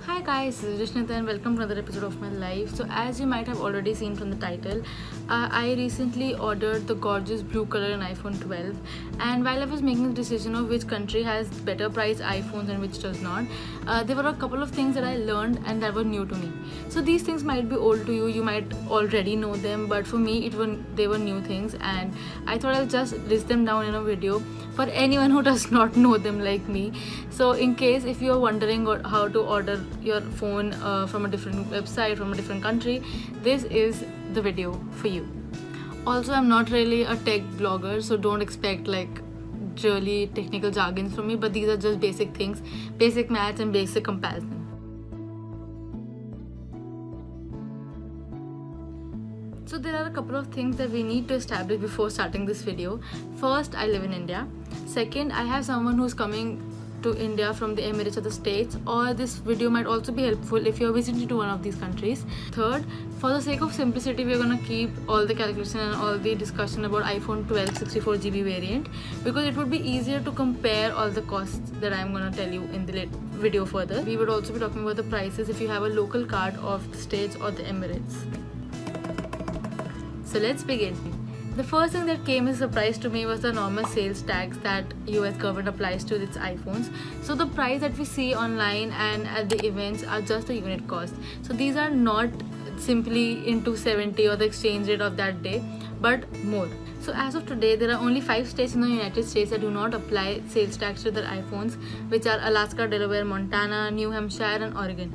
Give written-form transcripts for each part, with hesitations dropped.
Hi guys, this is Rishnita and welcome to another episode of my life. So as you might have already seen from the title, I recently ordered the gorgeous blue color in iPhone 12, and while I was making the decision of which country has better price iPhones and which does not, there were a couple of things that I learned and that were new to me. So these things might be old to you, you might already know them, but for me they were new things, and I thought I'll just list them down in a video for anyone who does not know them like me. So in case if you're wondering how to order your phone from a different website, from a different country, this is the video for you. Also, I'm not really a tech blogger, so don't expect like really technical jargons from me, but these are just basic things, basic maths and basic comparison. So there are a couple of things that we need to establish before starting this video. First, I live in India. Second, I have someone who's coming to India from the Emirates or the States, or this video might also be helpful if you're visiting to one of these countries. Third, for the sake of simplicity, we're gonna keep all the calculation and all the discussion about iPhone 12 64GB variant, because it would be easier to compare all the costs that I'm gonna tell you in the video further. We would also be talking about the prices if you have a local card of the States or the Emirates. So let's begin. The first thing that came as a surprise to me was the normal sales tax that US government applies to its iPhones. So the price that we see online and at the events are just the unit cost. So these are not simply into 70 or the exchange rate of that day, but more. So as of today, there are only 5 states in the United States that do not apply sales tax to their iPhones, which are Alaska, Delaware, Montana, New Hampshire and Oregon.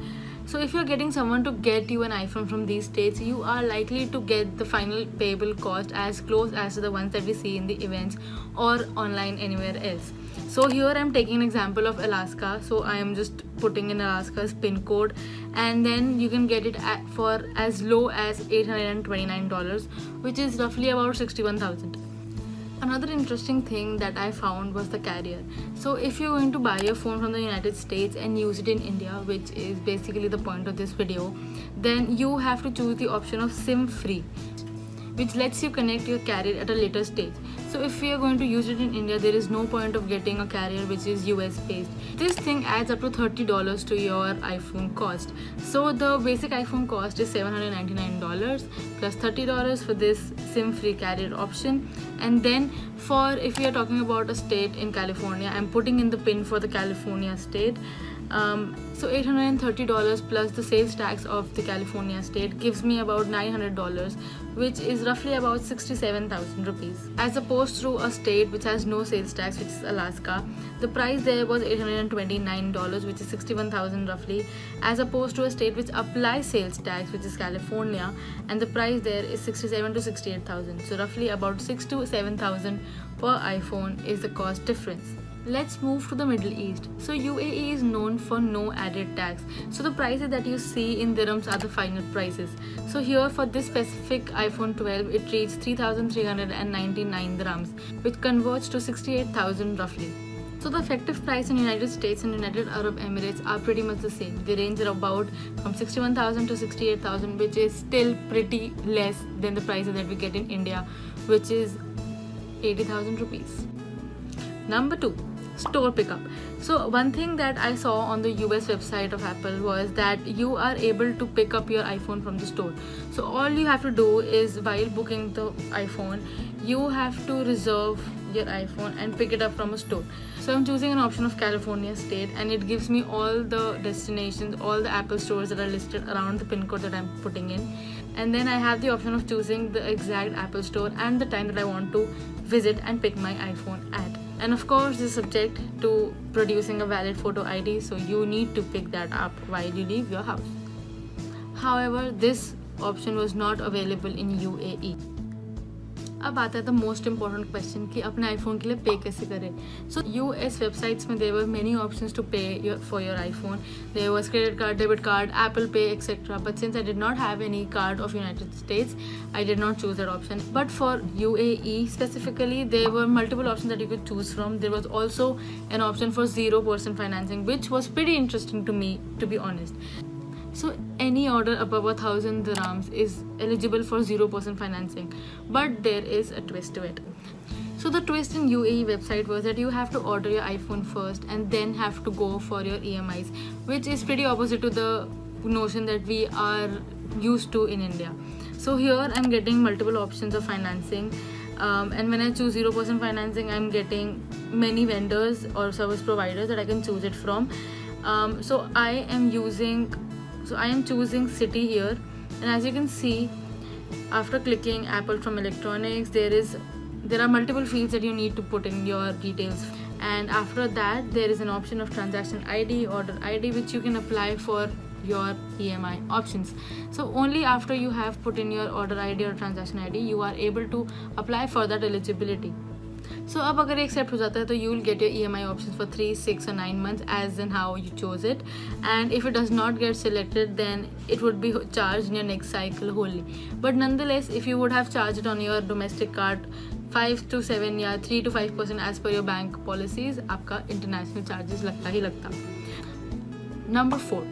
So if you're getting someone to get you an iPhone from these states, you are likely to get the final payable cost as close as the ones that we see in the events or online anywhere else. So here I'm taking an example of Alaska. So I am just putting in Alaska's pin code, and then you can get it for as low as $829, which is roughly about 61,000. Another interesting thing that I found was the carrier. So if you're going to buy your phone from the United States and use it in India, which is basically the point of this video, then you have to choose the option of SIM free, which lets you connect your carrier at a later stage. So if we are going to use it in India, there is no point of getting a carrier which is US based. This thing adds up to $30 to your iPhone cost. So the basic iPhone cost is $799 plus $30 for this SIM free carrier option. And then for if we are talking about a state in California, I'm putting in the pin for the California state. So $830 plus the sales tax of the California state gives me about $900, which is roughly about 67,000 rupees. As opposed to a state which has no sales tax, which is Alaska, the price there was $829, which is 61,000 roughly, as opposed to a state which applies sales tax, which is California, and the price there is 67 to 68,000. So roughly about 6 to 7,000 per iPhone is the cost difference. Let's move to the Middle East. So UAE is known for no added tax. So the prices that you see in dirhams are the final prices. So here for this specific iPhone 12, it reached 3,399 dirhams, which converts to 68,000 roughly. So the effective price in United States and United Arab Emirates are pretty much the same. They range about from 61,000 to 68,000, which is still pretty less than the prices that we get in India, which is 80,000 rupees. Number 2. Store pickup. So one thing that I saw on the US website of Apple was that you are able to pick up your iPhone from the store. So all you have to do is, while booking the iPhone, you have to reserve your iPhone and pick it up from a store. So I'm choosing an option of California state, and it gives me all the destinations, all the Apple stores that are listed around the pin code that I'm putting in. And then I have the option of choosing the exact Apple store and the time that I want to visit and pick my iPhone at. And of course, this is subject to producing a valid photo ID, so you need to pick that up while you leave your house. However, this option was not available in UAE. अब आता है the most important question कि अपने iPhone के लिए पे कैसे करें. So US websites में there were many options to pay for your iPhone. There was credit card, debit card, Apple Pay, etc. But since I did not have any card of United States, I did not choose that option. But for UAE specifically, there were multiple options that you could choose from. There was also an option for 0% financing, which was pretty interesting to me, to be honest. So any order above 1,000 dirhams is eligible for 0% financing, but there is a twist to it. So So the twist in UAE website was that you have to order your iPhone first and then have to go for your EMIs, which is pretty opposite to the notion that we are used to in India. So here I'm getting multiple options of financing, and when I choose 0% financing, I'm getting many vendors or service providers that I can choose it from. So I am choosing Citi here, and as you can see, after clicking Apple from electronics, there are multiple fields that you need to put in your details, and after that there is an option of transaction ID, order ID, which you can apply for your EMI options. So only after you have put in your order ID or transaction ID, you are able to apply for that eligibility. So अब अगर accept हो जाता है तो you will get your EMI options for 3, 6 or 9 months as in how you chose it, and if it does not get selected, then it would be charged in your next cycle wholly. But nonetheless, if you would have charged it on your domestic card 5 to 7 या 3 to 5% as per your bank policies, आपका international charges लगता ही लगता. Number 4.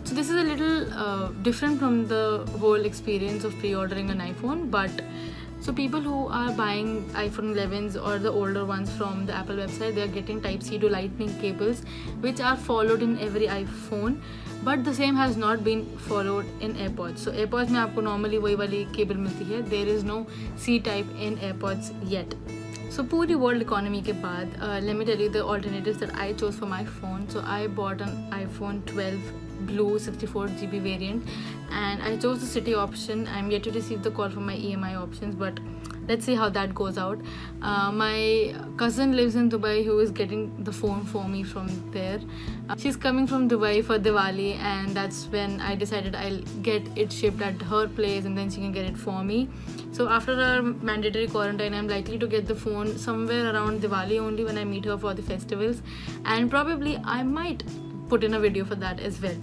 So this is a little different from the whole experience of pre-ordering an iPhone, but so people who are buying iPhone 11s or the older ones from the Apple website, they are getting Type-C to Lightning cables, which are followed in every iPhone, but the same has not been followed in AirPods. So AirPods में आपको normally वही वाली cable मिलती है. There is no C-type in AirPods yet. So पूरी world economy के बाद, let me tell you the alternatives that I chose for my phone. So I bought an iPhone 12 Blue 64GB variant, and I chose the Citi option. I'm yet to receive the call for my EMI options, but let's see how that goes out. My cousin lives in Dubai who is getting the phone for me from there. She's coming from Dubai for Diwali, and that's when I decided I'll get it shipped at her place and then she can get it for me. So after our mandatory quarantine, I'm likely to get the phone somewhere around Diwali only, when I meet her for the festivals, and probably I might put in a video for that as well.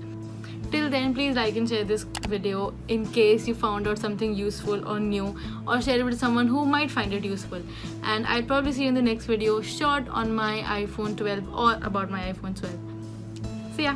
Till then, please like and share this video in case you found out something useful or new, or share it with someone who might find it useful. And I'll probably see you in the next video short on my iPhone 12 or about my iPhone 12. See ya!